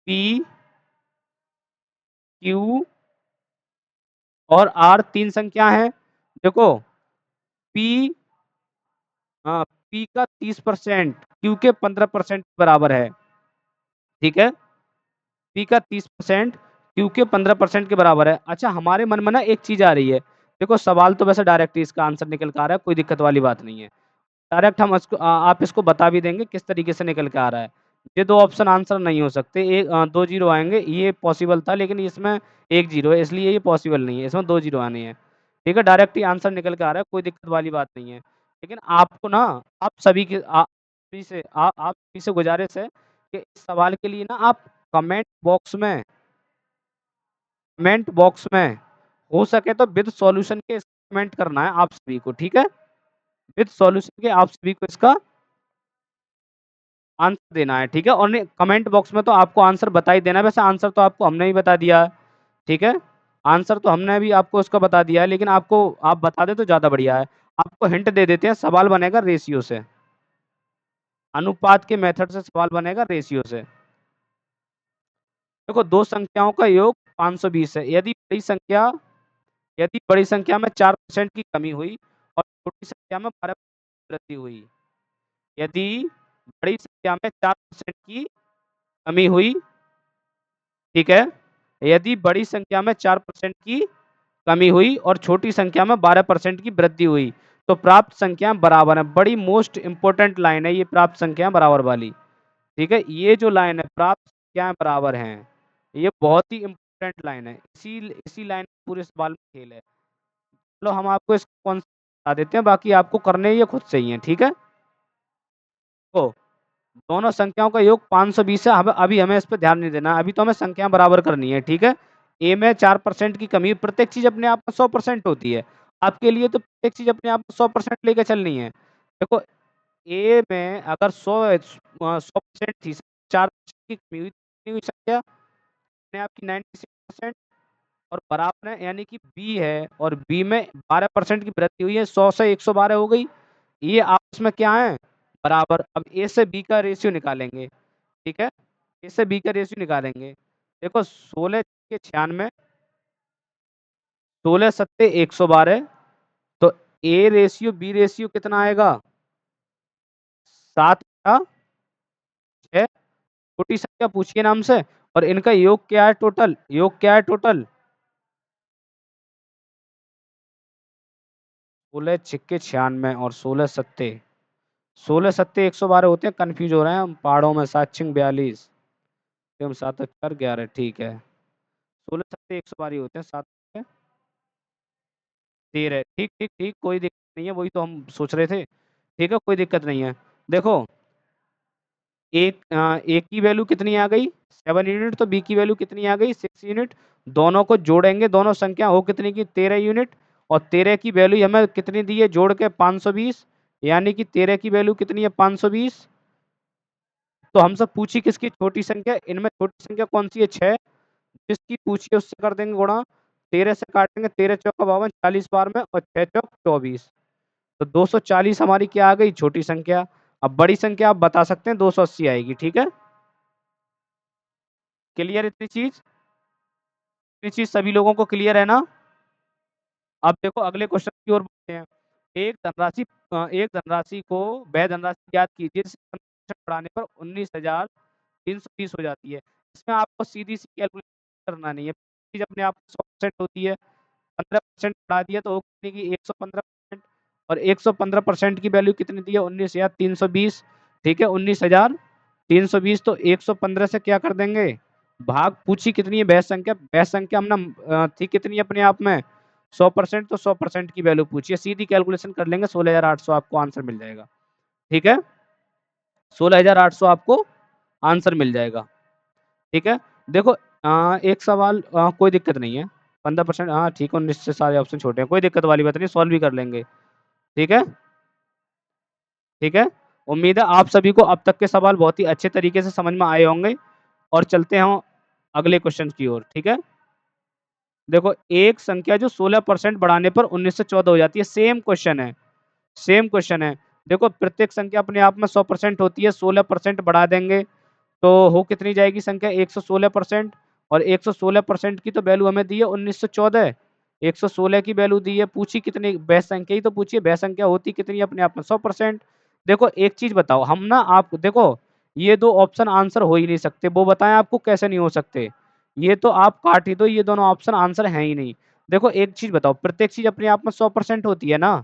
पी क्यू और आर तीन संख्या है। देखो पी पी का 30% क्यू के 15% बराबर है। ठीक है, पी का 30% क्यू के 15% के बराबर है। अच्छा, हमारे मन में ना एक चीज आ रही है। देखो सवाल तो वैसे डायरेक्ट ही इसका आंसर निकल के आ रहा है, कोई दिक्कत वाली बात नहीं है। डायरेक्ट हम आप इसको बता भी देंगे किस तरीके से निकल के आ रहा है। ये दो ऑप्शन आंसर नहीं हो सकते, दो जीरो आएंगे, ये पॉसिबल था लेकिन इसमें एक जीरो है, इसलिए ये पॉसिबल नहीं है, इसमें दो जीरो आने हैं। ठीक है, डायरेक्ट ही आंसर निकल के आ रहा है, कोई दिक्कत वाली बात नहीं है। लेकिन आपको ना, आप सभी के आप सभी से गुजारिश है कि इस सवाल के लिए ना आप कमेंट बॉक्स में कमेंट बॉक्स में हो सके तो विद सॉल्यूशन के कमेंट करना है आप सभी को। ठीक है, विद सॉल्यूशन के आप सभी को इसका आंसर देना है। ठीक है, और कमेंट बॉक्स में तो आपको आंसर बता ही देना है। वैसे आंसर तो आपको हमने ही बता दिया है। ठीक है, आंसर तो हमने भी आपको उसका बता दिया है, लेकिन आपको आप बता दें तो ज़्यादा बढ़िया है। आपको हिंट दे देते हैं, सवाल बनेगा रेशियो से, अनुपात के मेथड से सवाल बनेगा रेशियो से। देखो दो संख्याओं का योग 520 है। यदि बड़ी संख्या में 4% की कमी हुई और छोटी संख्या में 12% वृद्धि हुई, यदि बड़ी संख्या में 4% की कमी हुई, ठीक है, यदि बड़ी संख्या में 4% की कमी हुई और छोटी संख्या में 12% की वृद्धि हुई, तो प्राप्त संख्याएं बराबर हैं। बड़ी मोस्ट इंपोर्टेंट लाइन है ये, प्राप्त संख्याएं बराबर वाली। ठीक है, ये जो लाइन है प्राप्त संख्याएं बराबर हैं, ये बहुत ही इंपॉर्टेंट लाइन है। इसी लाइन पूरे सवाल में खेल है। चलो हम आपको इसका कॉन्सेप्ट बता देते हैं, बाकी आपको करने ये खुद से ही है। ठीक है, तो दोनों संख्याओं का योग 520 है। अभी हमें इस पर ध्यान नहीं देना, अभी तो हमें संख्या बराबर करनी है। ठीक है, ए में 4% की कमी, प्रत्येक चीज अपने आप में 100% होती है। आपके लिए तो प्रत्येक चीज अपने आप में 100% लेके चलनी है। देखो ए में अगर 100% थी, 4% की कमी हुई, तो कितनी हुई संख्या? अपने आप की 96% और बराबर है, यानी कि बी है और बी में 12% की वृद्धि हुई है, 100 से 112 हो गई। ये आपस में क्या है, बराबर। अब ए से बी का रेशियो निकालेंगे, ठीक है, ए से बी का रेशियो निकालेंगे। देखो 16 के 96, 16 सत्ते 112, तो ए रेशियो बी रेशियो कितना आएगा, 7/6। छोटी संख्या पूछिए नाम से, और इनका योग क्या है टोटल, योग क्या है टोटल, 16 छिक्के 96 और 16 सत्ते 112 होते हैं, कंफ्यूज हो रहे हैं हम पहाड़ों में, 7 छिंग 42, एवं 7 4 11, ठीक है, 16 सत्ते 112 होते हैं, 7 13, ठीक ठीक ठीक, कोई दिक्कत नहीं है, वही तो हम सोच रहे थे, ठीक है, कोई दिक्कत नहीं है। देखो ए की वैल्यू कितनी आ गई, 7 यूनिट, तो बी की वैल्यू कितनी आ गई, 6 यूनिट। दोनों को जोड़ेंगे, दोनों संख्या हो कितनी की, 13 यूनिट, और 13 की वैल्यू हमें कितनी दी है जोड़ के, 520, यानी कि 13 की वैल्यू कितनी है, 520। तो हमसे पूछी किसकी, छोटी संख्या, इनमें छोटी संख्या कौन सी है, 6, जिसकी पूछी उससे कर देंगे गुणा, 13 से काटेंगे, 13 चौका 52, 40 बार में, और 6 चौक 24, तो 240 हमारी क्या आ गई, छोटी संख्या। अब बड़ी संख्या आप बता सकते हैं, 280 आएगी, ठीक है, क्लियर इतनी चीज सभी लोगों को क्लियर है ना। अब देखो अगले क्वेश्चन की ओर बढ़ते हैं। एक धनराशि को वह धनराशि ज्ञात कीजिए जिसे बढ़ाने पर 19,320 हो जाती है। इसमें आपको सीधी सी कैलकुलेशन करना नहीं है, चीज अपने आप 100% होती है, 15% बढ़ा दिया तो वो कितनी की, 115%, और 115% की वैल्यू कितनी दी है, 19,320, ठीक है, 19,320, तो 115 से क्या कर देंगे, भाग, पूछी कितनी है, बेस संख्या हमने थी कितनी है अपने आप में, 100%, तो 100% की वैल्यू पूछिए, सीधी कैलकुलेशन कर लेंगे, 16,800 आपको आंसर मिल जाएगा, ठीक है, 16,800 आपको आंसर मिल जाएगा, ठीक है। देखो एक सवाल, कोई दिक्कत नहीं है, 15%, हाँ ठीक है, 19 से सारे ऑप्शन छोटे हैं, कोई दिक्कत वाली बात नहीं, सॉल्व भी कर लेंगे, ठीक है, ठीक है। उम्मीद है आप सभी को अब तक के सवाल बहुत ही अच्छे तरीके से समझ में आए होंगे, और चलते हैं अगले क्वेश्चन की ओर, ठीक है। देखो एक संख्या जो 16% बढ़ाने पर 1914 हो जाती है, सेम क्वेश्चन है, सेम क्वेश्चन है। देखो प्रत्येक संख्या अपने आप में 100% होती है, 16% बढ़ा देंगे तो हो कितनी जाएगी संख्या, 116%, और 116% की तो वैल्यू हमें दी है 1914, 116 की वैल्यू दी है, पूछी कितनी, बेस संख्या ही तो पूछिए, बेस संख्या होती कितनी है अपने आप में, 100%। देखो एक चीज बताओ, हम ना आप देखो, ये दो ऑप्शन आंसर हो ही नहीं सकते, वो बताएं आपको कैसे नहीं हो सकते, ये तो आप काट ही दो, ये दोनों ऑप्शन आंसर है ही नहीं। देखो एक चीज बताओ, प्रत्येक चीज अपने आप में 100% होती है ना,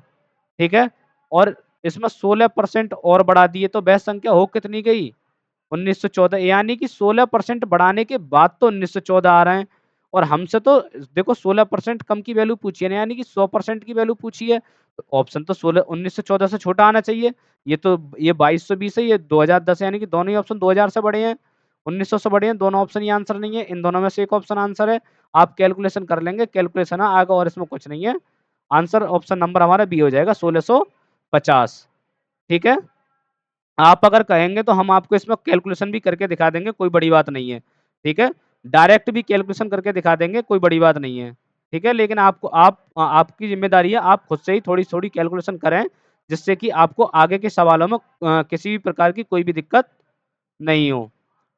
ठीक है, और इसमें 16% और बढ़ा दिए तो बेस संख्या हो कितनी गई, 1914, यानी कि 16% बढ़ाने के बाद तो 1914 आ रहे हैं, और हमसे तो देखो 16% कम की वैल्यू पूछी है ना, यानी कि 100% की वैल्यू पूछी है, तो ऑप्शन तो 1914 से छोटा आना चाहिए। ये तो ये 2220 है, ये 2010 है, यानी कि दोनों ही ऑप्शन 2000 से बड़े हैं, 1900 से बड़े हैं, दोनों ऑप्शन ही आंसर नहीं है, इन दोनों में से एक ऑप्शन आंसर है। आप कैलकुलेशन कर लेंगे, कैलकुलेशन है आगे, और इसमें कुछ नहीं है, आंसर ऑप्शन नंबर हमारा बी हो जाएगा, 1650, ठीक है। आप अगर कहेंगे तो हम आपको इसमें कैलकुलेशन भी करके दिखा देंगे, कोई बड़ी बात नहीं है, ठीक है, डायरेक्ट भी कैलकुलेशन करके दिखा देंगे, कोई बड़ी बात नहीं है, ठीक है, लेकिन आपको आपकी जिम्मेदारी है, आप खुद से ही थोड़ी थोड़ी कैलकुलेशन करें, जिससे कि आपको आगे के सवालों में किसी भी प्रकार की कोई भी दिक्कत नहीं हो,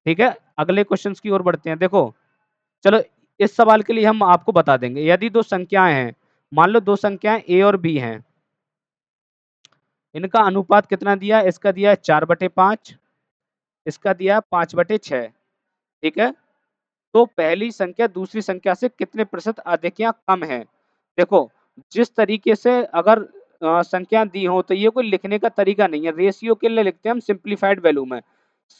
ठीक है। अगले क्वेश्चन की ओर बढ़ते हैं। देखो चलो, इस सवाल के लिए हम आपको बता देंगे, यदि दो संख्याएं हैं, मान लो दो संख्याएं ए और बी हैं, इनका अनुपात कितना दिया है, इसका दिया है 4/5, इसका दिया है 5/6, ठीक है, तो पहली संख्या दूसरी संख्या से कितने प्रतिशत अधिक या कम है। देखो जिस तरीके से अगर संख्या दी हो, तो ये कोई लिखने का तरीका नहीं है, रेशियो के लिए लिखते हैं हम सिंप्लीफाइड वैल्यू में,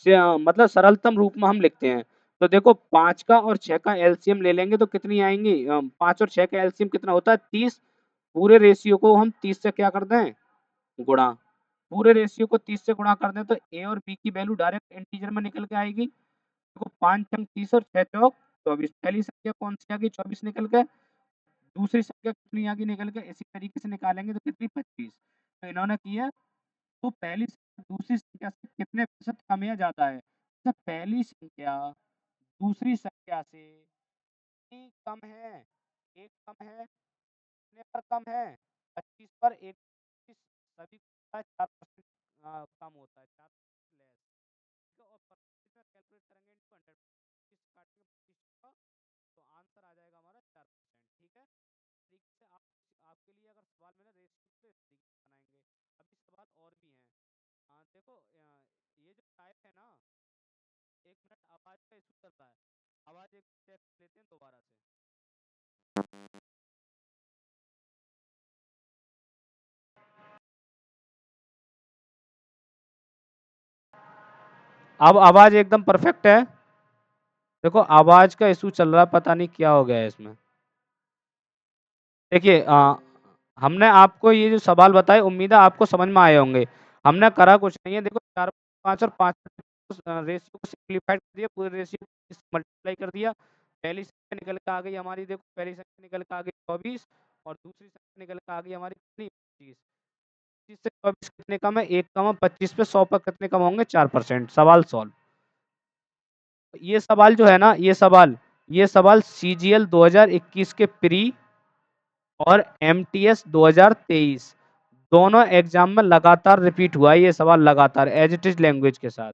मतलब सरलतम रूप में हम लिखते हैं। तो देखो 5 का और 6 का एलसीएम ले लेंगे तो कितनी आएंगी, 5 और 6 का एलसीएम कितना होता है, 30, पूरे रेशियो को हम 30 से क्या कर दें, गुणा, पूरे रेशियो को 30 से गुणा कर दें तो ए और बी की वैल्यू डायरेक्ट इंटीजर में निकल के आएगी। देखो 5 छंग 30 और 6 चौक 24, पहली संख्या कौन सी आ गई, 24 निकल के, दूसरी संख्या कितनी आ गई निकल के, इसी तरीके से निकालेंगे तो कितनी, 25। तो इन्होंने किया, तो पहली संख्या दूसरी संख्या से कितने प्रतिशत कम या ज्यादा है, तो पहली संख्या दूसरी संख्या से कितनी कम है, एक कम है, कितने पर कम है, 25 पर, एक सभी है 4% कम होता है, 4% लेस। ठीक है, और परसेंटेज में कैलकुलेट करेंगे इनटू 100, 25 काटेंगे 25 का, तो आंसर आ जाएगा हमारा 4%। ठीक है, तरीके से आप आपके लिए अगर सवाल मिले रेशियो तो इस तरीके से बनाएंगे। अभी सवाल और भी हैं। हाँ देखो, ये जो टाइप है ना, एक मिनट, आवाज का इशू चल रहा है, आवाज एक चेक लेते हैं दोबारा से। अब आवाज एकदम परफेक्ट है। देखो आवाज का इशू चल रहा है, पता नहीं क्या हो गया है इसमें। देखिए, हमने आपको ये जो सवाल बताए, उम्मीद है आपको समझ में आए होंगे। हमने करा कुछ नहीं है, देखो 4, 5 और 5 रेशियो को सिंप्लीफाइड कर दिया, पूरे रेशियो को मल्टीप्लाई कर दिया। पहली संख्या निकल के आ गई हमारी, देखो पहली संख्या निकल के आ गई 24, और दूसरी संख्या निकल के आ गई हमारी कितनी, 25। 25 से 24 कितने कम है, 1 कम है, 25 पे 100 पर कितने कम होंगे, 4%। सवाल सॉल्व। ये सवाल जो है ना, ये सवाल सीजीएल 2021 के प्री और एमटीएस 2023 दोनों एग्जाम में लगातार रिपीट हुआ है। ये सवाल लगातार एज इट इज लैंग्वेज के साथ।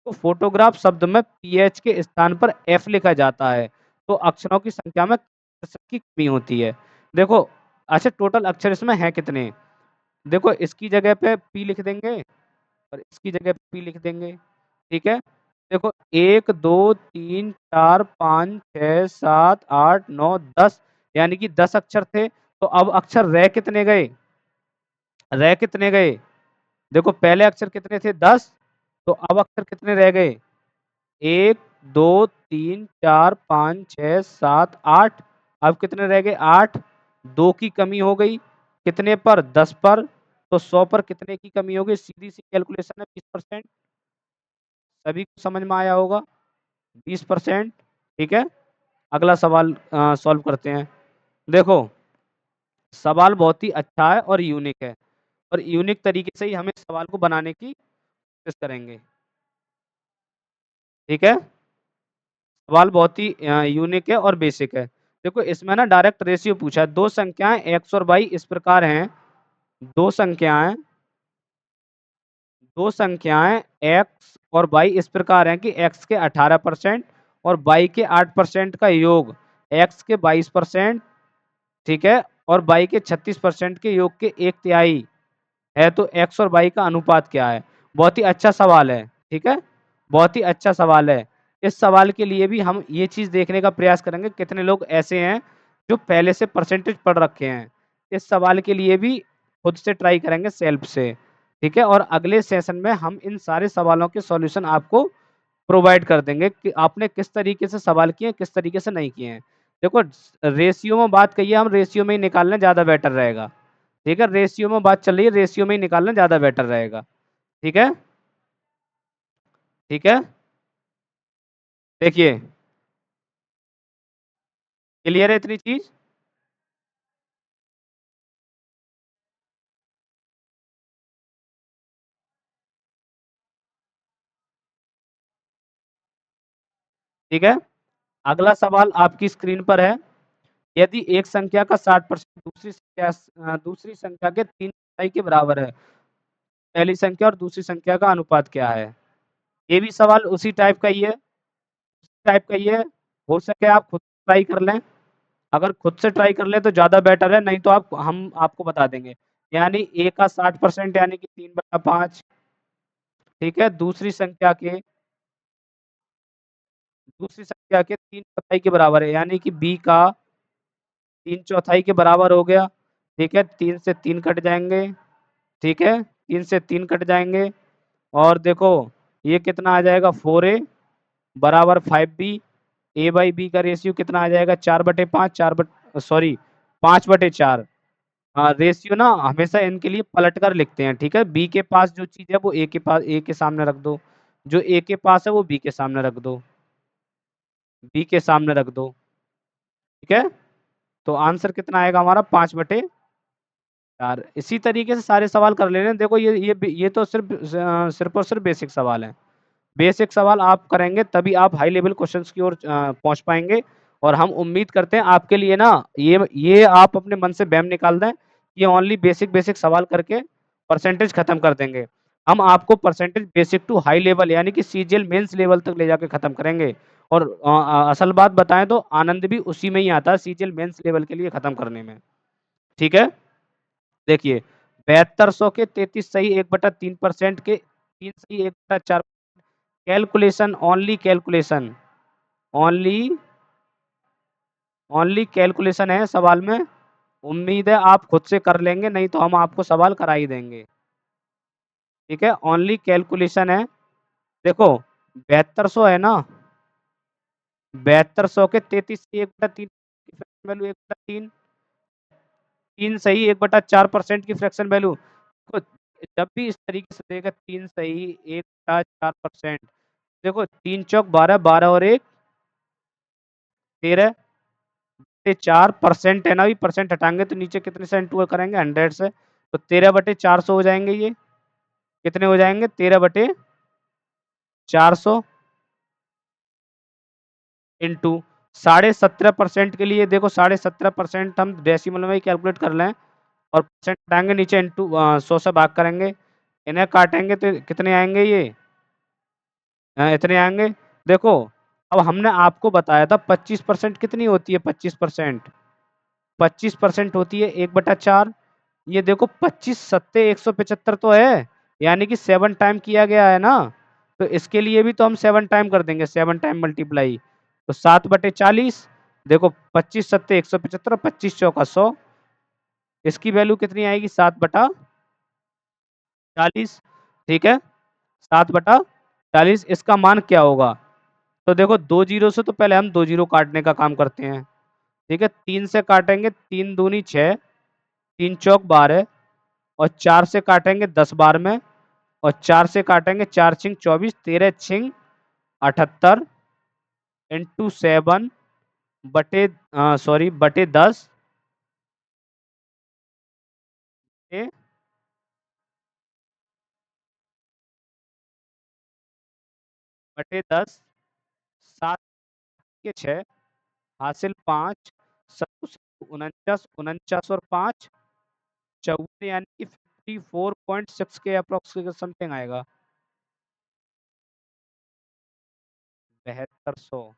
तो फोटोग्राफ शब्द में पीएच के स्थान पर एफ लिखा जाता है, तो अक्षरों की संख्या में की कमी होती है। देखो, अच्छा टोटल अक्षर इसमें है कितने, देखो इसकी जगह पे पी लिख देंगे और इसकी जगह पे पी लिख देंगे। ठीक है, देखो 1 2 3 4 5 6 7 8 9 10, यानी कि 10 अक्षर थे। तो अब अक्षर रह कितने गए, रह कितने गए, देखो पहले अक्षर कितने थे, 10, तो अब अक्षर कितने रह गए, 1 2 3 4 5 6 7 8, अब कितने रह गए, 8। 2 की कमी हो गई, कितने पर, 10 पर, तो 100 पर कितने की कमी हो गई, सीधी सी कैलकुलेशन है, 20%। सभी को समझ में आया होगा, 20%। ठीक है, अगला सवाल सॉल्व करते हैं। देखो सवाल बहुत ही अच्छा है और यूनिक है, और यूनिक तरीके से ही हमें सवाल को बनाने की कोशिश करेंगे। ठीक है, सवाल बहुत ही यूनिक है और बेसिक है। देखो इसमें ना डायरेक्ट रेशियो पूछा है, दो संख्याएं x और y इस प्रकार हैं, दो संख्याएं दो संख्याएं x और y इस प्रकार हैं कि x के 18% और y के 8% का योग x के 22%, ठीक है, और y के 36% के योग के 1/3 है, तो x और y का अनुपात क्या है। बहुत ही अच्छा सवाल है। ठीक है, बहुत ही अच्छा सवाल है। इस सवाल के लिए भी हम ये चीज देखने का प्रयास करेंगे कितने लोग ऐसे हैं जो पहले से परसेंटेज पढ़ रखे हैं। इस सवाल के लिए भी खुद से ट्राई करेंगे, सेल्फ से। ठीक है, और अगले सेशन में हम इन सारे सवालों के सॉल्यूशन आपको प्रोवाइड कर देंगे कि आपने किस तरीके से सवाल किए, किस तरीके से नहीं किए हैं। देखो रेशियो में बात कही है, हम रेशियो में ही निकालना ज्यादा बेटर रहेगा। ठीक है, रेशियो में बात चल रही है, रेशियो में ही निकालना ज्यादा बेटर रहेगा। ठीक है, ठीक है, देखिए क्लियर है इतनी चीज। ठीक है, अगला सवाल आपकी स्क्रीन पर है। यदि एक संख्या का 60% दूसरी संख्या के 3 के बराबर है, पहली संख्या और दूसरी संख्या का अनुपात क्या है। ये भी सवाल उसी टाइप का ही है। हो सके आप खुद ट्राई कर लें, अगर खुद से ट्राई कर लें तो ज्यादा बेटर है, नहीं तो आप हम आपको बता देंगे। यानी ए का 60% यानी कि 3/5। ठीक है, दूसरी संख्या के 3/4 के बराबर है, यानी कि बी का 3/4 के बराबर हो गया। ठीक है, 3 से 3 कट जाएंगे। ठीक है, 3 से 3 कट जाएंगे, और देखो ये कितना आ जाएगा, 4a बराबर 5b। ए बाई बी का रेशियो कितना आ जाएगा, 4/5, 5/4। हाँ, रेशियो ना हमेशा इनके लिए पलट कर लिखते हैं। ठीक है, बी के पास जो चीज है वो ए के सामने रख दो, जो ए के पास है वो बी के सामने रख दो, बी के सामने रख दो। ठीक है, तो आंसर कितना आएगा हमारा, 5/4। इसी तरीके से सारे सवाल कर लेने। देखो ये तो सिर्फ और सिर्फ बेसिक सवाल है। बेसिक सवाल आप करेंगे तभी आप हाई लेवल क्वेश्चंस की ओर पहुंच पाएंगे। और हम उम्मीद करते हैं आपके लिए ना, ये आप अपने मन से बैम निकाल दें, ये ओनली बेसिक बेसिक सवाल करके परसेंटेज खत्म कर देंगे। हम आपको percentage basic to high level यानी कि सीजीएल मेंस लेवल तक ले जाके खत्म करेंगे। और असल बात बताएं तो आनंद भी उसी में ही आता है, सीजीएल मेंस लेवल के लिए खत्म करने में। ठीक है, देखिए 7200 के 33 सही 1/3% के 3 सही 1/4। Calculation, only calculation, only only calculation है सवाल में। उम्मीद है आप खुद से कर लेंगे, नहीं तो हम आपको सवाल करा ही देंगे। ठीक है, ओनली कैलकुलेशन है। देखो 7200 है ना, 7200 के 33 से 1/3 की फ्रैक्शन वैल्यू 1/3, 3 सही 1/4% की फ्रैक्शन वैल्यू। देखो जब भी इस तरीके से देगा 3 सही 1/4%, देखो 3 चौक 12, 12 और 1 13 से 4% है ना, भी परसेंट हटाएंगे तो नीचे कितने से इंटू करेंगे 100 से, तो 13/400 हो जाएंगे। ये कितने हो जाएंगे 13/400 इंटू 17.5% के लिए। देखो 17.5% हम डेसिमल में ही कैलकुलेट कर लें और परसेंट हटाएंगे नीचे इंटू 100 से भाग करेंगे, इन्हें काटेंगे तो कितने आएंगे ये इतने आएंगे। देखो अब हमने आपको बताया था 25% कितनी होती है, 25% 25% होती है 1/4। ये देखो 25 सत्ते 175 तो है, यानी कि 7 टाइम किया गया है ना, तो इसके लिए भी तो हम 7 टाइम कर देंगे, 7 टाइम मल्टीप्लाई, तो 7/40। देखो 25 सत्ते 175, 25 चौका 100, इसकी वैल्यू कितनी आएगी 7/40। ठीक है, 7/40, इसका मान क्या होगा। तो देखो 2 जीरो से तो पहले हम 2 जीरो काटने का काम करते हैं। ठीक है, 3 से काटेंगे, 3 दूनी 6, 3 चौक 12 और 4 से काटेंगे 10 बार में, और 4 से काटेंगे 4 छिंग 24, 13 छिंग 78 इंटू 7 बटे सॉरी बटे 10 बटे 10, 7 के 6 हासिल 5, 49 49 और 5 54, यानी कि 54.6 के अप्रोक्स समथिंग आएगा। 7200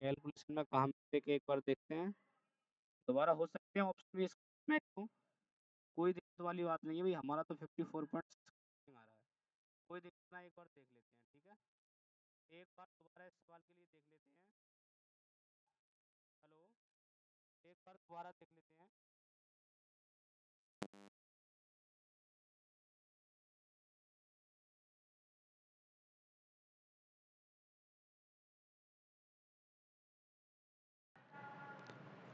कैलकुलेशन में कहाँ पे एक बार देखते हैं, दोबारा हो सकते हैं ऑप्शन भी इसमें क्यों? कोई दिक्कत वाली बात नहीं है भाई, हमारा तो 54.6 आ रहा है, कोई दिक्कत ना, एक बार देख लेते हैं। ठीक है, एक बार दोबारा इस सवाल के लिए देख लेते हैं। हेलो, एक बार दोबारा देख लेते हैं।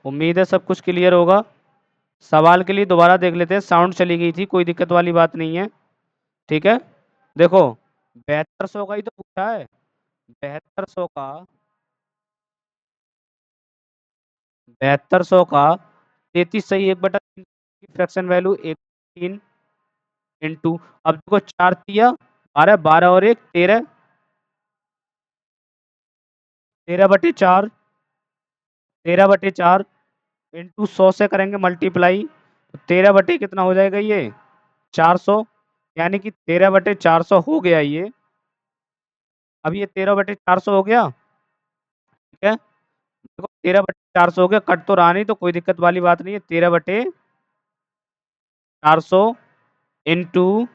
उम्मीद है सब कुछ क्लियर होगा। सवाल के लिए दोबारा देख लेते हैं, साउंड चली गई थी, कोई दिक्कत वाली बात नहीं है। ठीक है, देखो 7200 का ही तो पूछा है, 7200 का 7200 का 33 सही 1/3 की फ्रैक्शन वैल्यू 1/3 इंटू, अब देखो 4 तिया 12, 12 और 1 13, 13/4, 13/4 इंटू 100 से करेंगे मल्टीप्लाई, तो 13 कितना हो जाएगा ये 400, यानी कि 13/400 हो गया ये। अब ये 13/400 हो गया। ठीक है, देखो 13/400 हो गया, कट तो रहा नहीं, तो कोई दिक्कत वाली बात नहीं है। 13/400 इंटू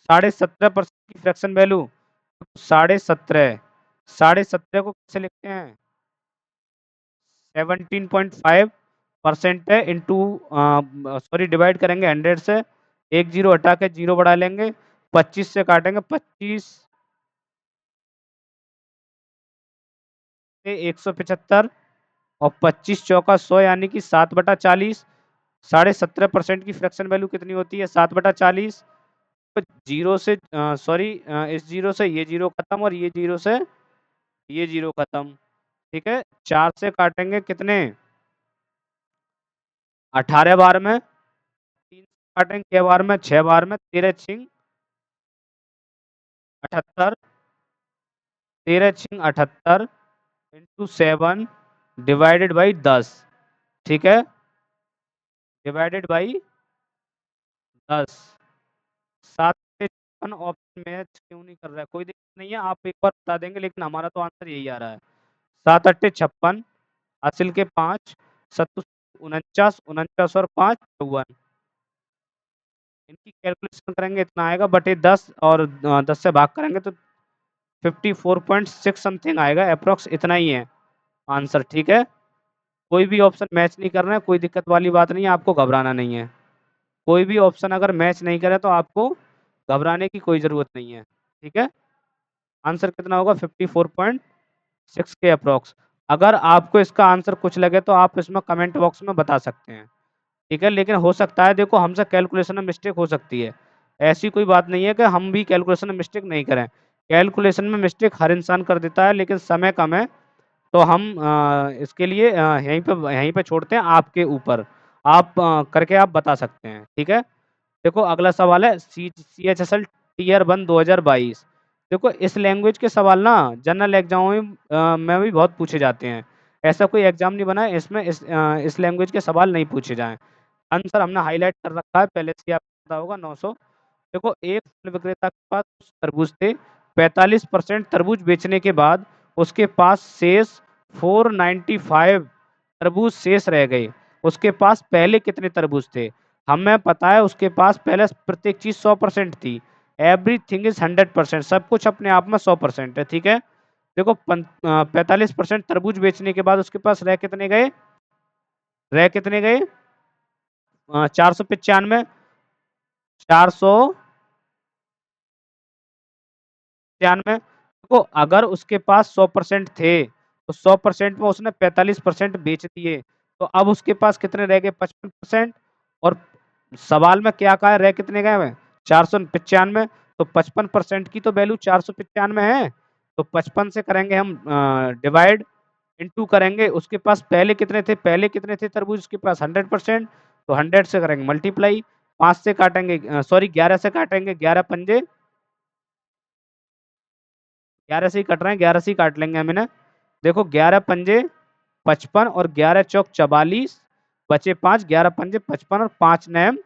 17.5% की फ्रैक्शन वैल्यू, 17.5, 17.5 को कैसे लिखते हैं 17.5% है इंटू सॉरी डिवाइड करेंगे 100 से, एक जीरो हटा के जीरो बढ़ा लेंगे, 25 से काटेंगे, 25 से 175 और 25 चौका 100, यानी कि 7/40। 17.5% की फ्रैक्शन वैल्यू कितनी होती है 7/40। तो जीरो से सॉरी इस जीरो से ये जीरो खत्म और ये जीरो से ये जीरो खत्म। ठीक है, 4 से काटेंगे कितने 18 बार में, 3 से काटेंगे 6 बार में, 6 बार में 13 छिंग 78, 13 छिंग 78 इंटू 7 डिवाइडेड बाई 10, ठीक है, डिवाइडेड बाई 10। 7 ऑप्शन मैच क्यों नहीं कर रहा है? कोई दिक्कत नहीं है, आप एक बार बता देंगे, लेकिन हमारा तो आंसर यही आ रहा है। 7 8 56, हासिल के 5, 49 49 और 5 54। इनकी कैलकुलेशन करेंगे इतना आएगा, बटे 10 और 10 से भाग करेंगे तो 54.6 समथिंग आएगा, अप्रोक्स इतना ही है आंसर, ठीक है। कोई भी ऑप्शन मैच नहीं कर रहे हैं, कोई दिक्कत वाली बात नहीं है, आपको घबराना नहीं है। कोई भी ऑप्शन अगर मैच नहीं करे तो आपको घबराने की कोई ज़रूरत नहीं है, ठीक है। आंसर कितना होगा? 54.6 के अप्रोक्स। अगर आपको इसका आंसर कुछ लगे तो आप इसमें कमेंट बॉक्स में बता सकते हैं, ठीक है। लेकिन हो सकता है, देखो, हमसे कैलकुलेशन में मिस्टेक हो सकती है, ऐसी कोई बात नहीं है कि हम भी कैलकुलेशन में मिस्टेक नहीं करें। कैलकुलेशन में मिस्टेक हर इंसान कर देता है, लेकिन समय कम है, तो हम इसके लिए यहीं पे छोड़ते हैं आपके ऊपर। आप करके आप बता सकते हैं, ठीक है। देखो अगला सवाल है CHSL टीयर 1 2022। देखो इस लैंग्वेज के सवाल ना जनरल एग्जामों में भी बहुत पूछे जाते हैं। ऐसा कोई एग्जाम नहीं बना है इसमें इस लैंग्वेज के सवाल नहीं पूछे जाएँ। आंसर हमने हाईलाइट कर रखा है, पहले से ही आपको पता होगा, 900। देखो एक फल विक्रेता के पास कुछ तरबूज थे, 45% तरबूज बेचने के बाद उसके पास शेष 495 तरबूज शेष रह गए। उसके पास पहले कितने तरबूज थे? हमें पता है उसके पास पहले प्रत्येक चीज 100% थी। एवरीथिंग इज 100%, सब कुछ अपने आप में 100% है, ठीक है। देखो 45% तरबूज बेचने के बाद उसके पास रह कितने गए? रह कितने गए? 495, 495। देखो अगर उसके पास 100% थे, तो 100% में उसने 45% बेच दिए, तो अब उसके पास कितने रह गए? 55%। और सवाल में क्या कहा है, रह कितने गए हैं? 495। तो 55% की तो वैल्यू 495 है, तो 55 से करेंगे हम डिवाइड, इंटू करेंगे, उसके पास पहले कितने थे? पहले कितने थे तरबूज उसके पास? 100%। तो 100 से करेंगे मल्टीप्लाई, 5 से काटेंगे, सॉरी 11 से काटेंगे, 11 पंजे 11 से ही कट रहे हैं, 11 से ही काट लेंगे हम इन्हें। देखो 11 पंजे 55 और 11 चौक 44, बचे 5, 11 पंजे 55 और 5 नैम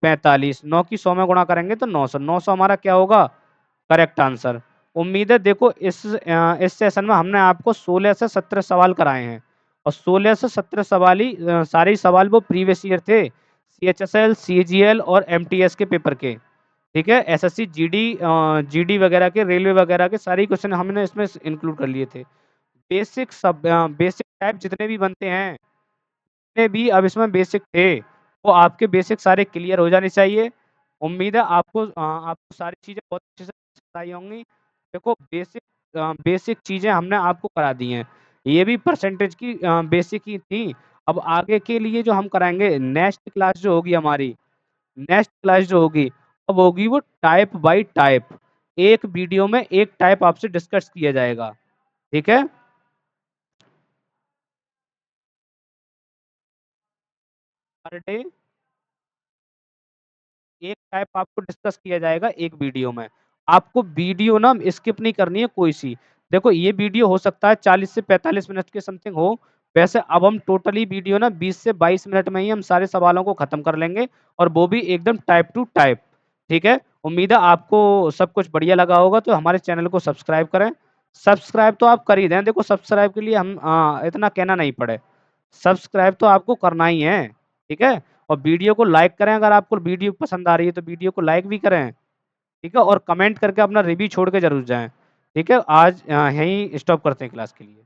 45। 9 की 100 में गुणा करेंगे तो 900। 900 हमारा क्या होगा? Correct answer. उम्मीद है, देखो इस सेशन में हमने आपको 16 से 17 सवाल कराए हैं, और 16 से 17 सवाल ही सारे ही सवाल वो प्रीवियस ईयर थे, CHSL CGL और MTS के पेपर के, ठीक है। SSC GD वगैरह के, रेलवे वगैरह के सारे क्वेश्चन हमने इसमें इंक्लूड कर लिए थे। बेसिक टाइप जितने भी बनते हैं, जितने भी अब इसमें बेसिक थे, वो आपके बेसिक सारे क्लियर हो जाने चाहिए। उम्मीद है आपको सारी चीज़ें बहुत अच्छे से बताई होंगी। देखो बेसिक चीज़ें हमने आपको करा दी हैं, ये भी परसेंटेज की बेसिक ही थी। अब आगे के लिए जो हम कराएँगे, नेक्स्ट क्लास जो होगी हमारी, नेक्स्ट क्लास जो होगी, अब होगी वो टाइप बाय टाइप। एक वीडियो में एक टाइप आपसे डिस्कस किया जाएगा, ठीक है। पर डे एक टाइप आपको डिस्कस किया जाएगा एक वीडियो में। आपको वीडियो ना स्किप नहीं करनी है कोई सी। देखो ये वीडियो हो सकता है 40 से 45 मिनट के समथिंग हो। वैसे अब हम टोटली वीडियो ना 20 से 22 मिनट में ही हम सारे सवालों को खत्म कर लेंगे, और वो भी एकदम टाइप टू टाइप, ठीक है। उम्मीद है आपको सब कुछ बढ़िया लगा होगा, तो हमारे चैनल को सब्सक्राइब करें। सब्सक्राइब तो आप कर ही दें, देखो सब्सक्राइब के लिए हम इतना कहना नहीं पड़े, सब्सक्राइब तो आपको करना ही है, ठीक है। और वीडियो को लाइक करें, अगर आपको वीडियो पसंद आ रही है तो वीडियो को लाइक भी करें, ठीक है। और कमेंट करके अपना रिव्यू छोड़ के जरूर जाएं, ठीक है। आज यहीं स्टॉप करते हैं क्लास के लिए।